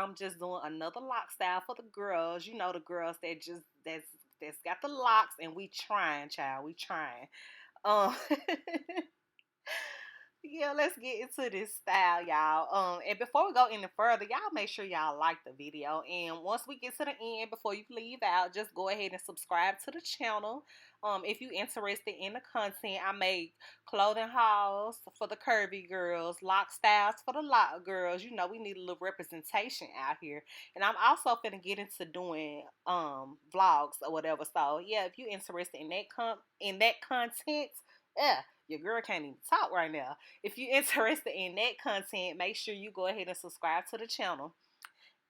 I'm just doing another lock style for the girls. You know, the girls that just that's got the locks, and we trying, child. We trying. Um, yeah, let's get into this style, y'all. And before we go any further, y'all make sure y'all like the video. And once we get to the end, before you leave out, just go ahead and subscribe to the channel. If you're interested in the content, I make clothing hauls for the curvy girls, lock styles for the lock girls. You know, we need a little representation out here. And I'm also finna get into doing vlogs or whatever. So yeah, if you're interested in that content, yeah. Your girl can't even talk right now. If you're interested in that content, make sure you go ahead and subscribe to the channel.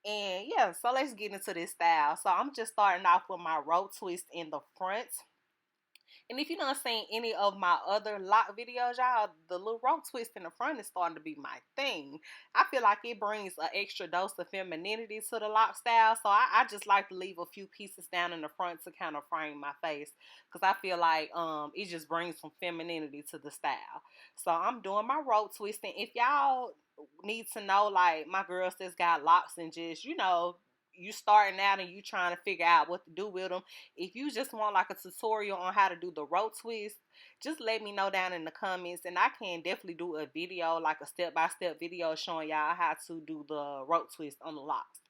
And yeah, so let's get into this style. So I'm just starting off with my rope twist in the front. And if you don't seen any of my other lock videos, y'all, the little rope twist in the front is starting to be my thing. I feel like it brings an extra dose of femininity to the lock style. So I just like to leave a few pieces down in the front to kind of frame my face. Because I feel like it just brings some femininity to the style. So I'm doing my rope twisting. If y'all need to know, like, my girls that's got locks and just, you know, you starting out and you trying to figure out what to do with them. If you just want like a tutorial on how to do the rope twist, just let me know down in the comments, and I can definitely do a video, like a step-by-step video showing y'all how to do the rope twist on the locks.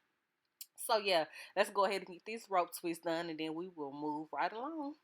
So yeah, let's go ahead and get this rope twist done, and then we will move right along.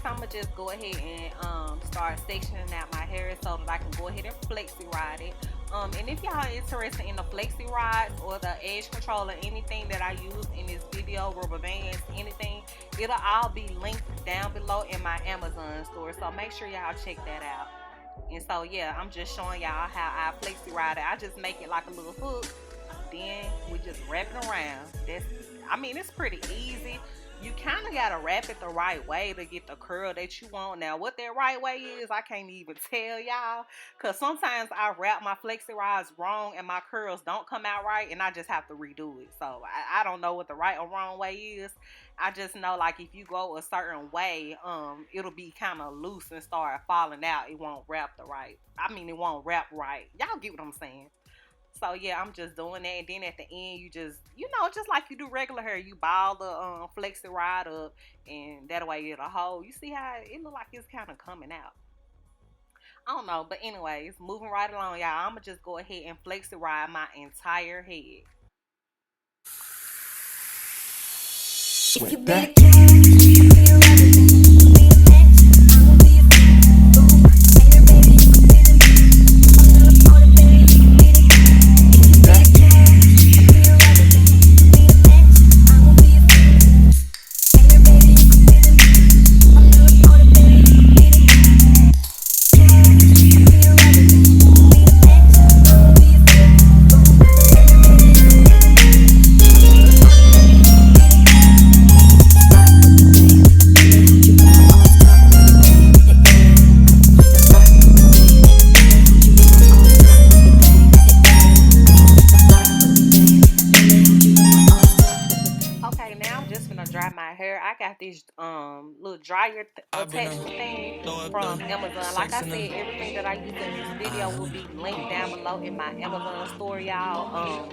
I'm gonna just go ahead and start sectioning out my hair so that I can go ahead and flexi ride it. And if y'all interested in the flexi rods or the edge control or anything that I use in this video, rubber bands, anything, it'll all be linked down below in my Amazon store. So make sure y'all check that out. And so yeah, I'm just showing y'all how I flexi ride it. I just make it like a little hook, then we just wrap it around. It's pretty easy. You kind of got to wrap it the right way to get the curl that you want. Now, what that right way is, I can't even tell y'all. Because sometimes I wrap my flexi rods wrong and my curls don't come out right. And I just have to redo it. So, I don't know what the right or wrong way is. I just know, like, if you go a certain way, it'll be kind of loose and start falling out. It won't wrap it won't wrap right. Y'all get what I'm saying? So yeah, I'm just doing that, and then at the end, you just, just like you do regular hair, you ball the flexi rod up, and that way it'll hold. You see how it look like it's kind of coming out. I don't know, but anyways, moving right along, y'all. I'm gonna just go ahead and flexi ride my entire head. If you really care, this little dryer attachment thing from Amazon. Like I said, everything that I use in this video will be linked down below in my Amazon store, y'all.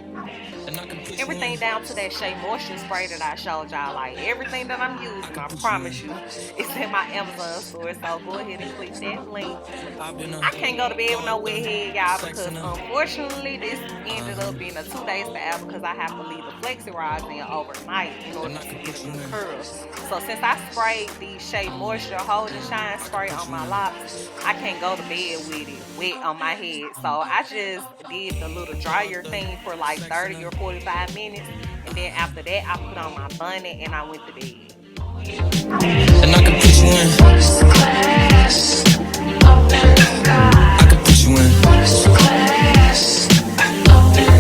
Everything down to that Shea Moisture spray that I showed y'all, like everything that I'm using, I promise you, it's in my Amazon store. So go ahead and click that link. I can't go to bed with no wet head, y'all, because unfortunately this ended up being a 2-day style because I have to leave the flexi rods in overnight in order to get some curls. So since I sprayed the Shea Moisture Hold and Shine spray on my locks, I can't go to bed with it wet on my head. So I just did the little dryer thing for like 30 or 45 minutes, and then after that I put on my bonnet and I went to bed. And I can put you in class, up in the sky. I can put you in class, up in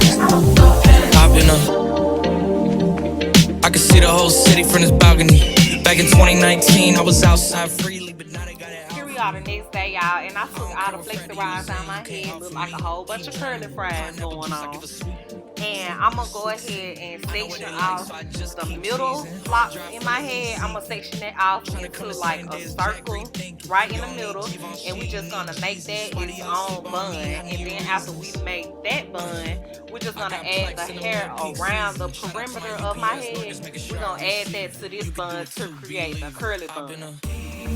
I can see the whole city from this balcony. Back in 2019, I was outside freely, but now they got it out. Here we are the next day, y'all, and I took all the flexi rods out of my head. Look like a whole bunch of curly fries going on. And And I'm gonna go ahead and section off the middle locks in my head. I'm gonna section it off into like a circle right in the middle, and we just gonna make that its own bun. And then after we make that bun, we're just gonna add the hair around the perimeter of my head. We're gonna add that to this bun to create the curly bun.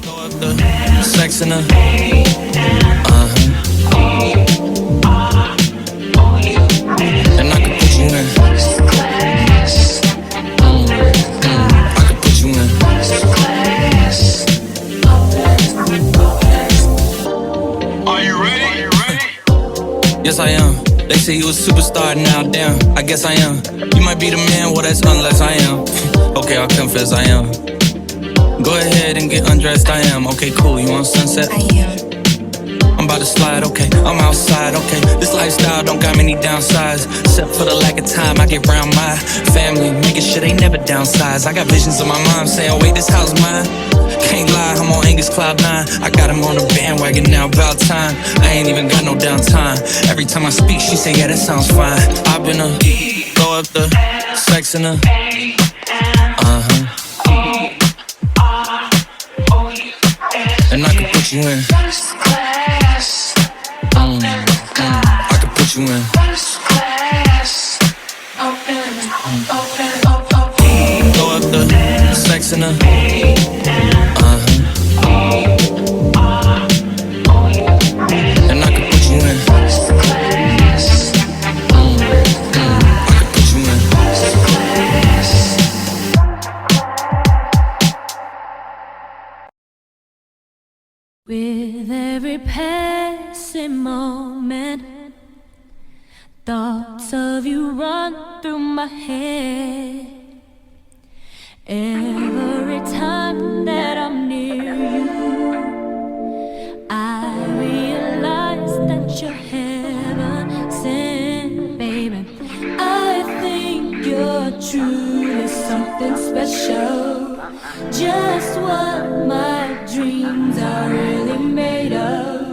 Throw up the sex in the and I can put you in first class. I can put you in first class. Are you ready? Are you ready? Yes, I am. They say you a superstar, now damn, I guess I am. You might be the man, well that's unless I am. Okay, I'll confess I am. Go ahead and get undressed, I am. Okay, cool, you want sunset? I am. I'm about to slide, okay, I'm outside, okay. This lifestyle don't got many downsides, except for the lack of time I get around my family, making sure they never downsize. I got visions of my mom saying, wait, this house mine. Can't lie, I'm on Angus Cloud 9. I got him on the bandwagon now, about time. I ain't even got no downtime. Every time I speak, she say, yeah, that sounds fine. I've been throw up the sex in the and I can put you in first class. I can put you in first class. Throw up the sex in the and I can put you in first class. I can put you in first class. With every passing moment, thoughts of you run through my head. Every time that I'm near you, I realize that you're heaven sent, baby. I think you're truly something special, just what my dreams are really made of.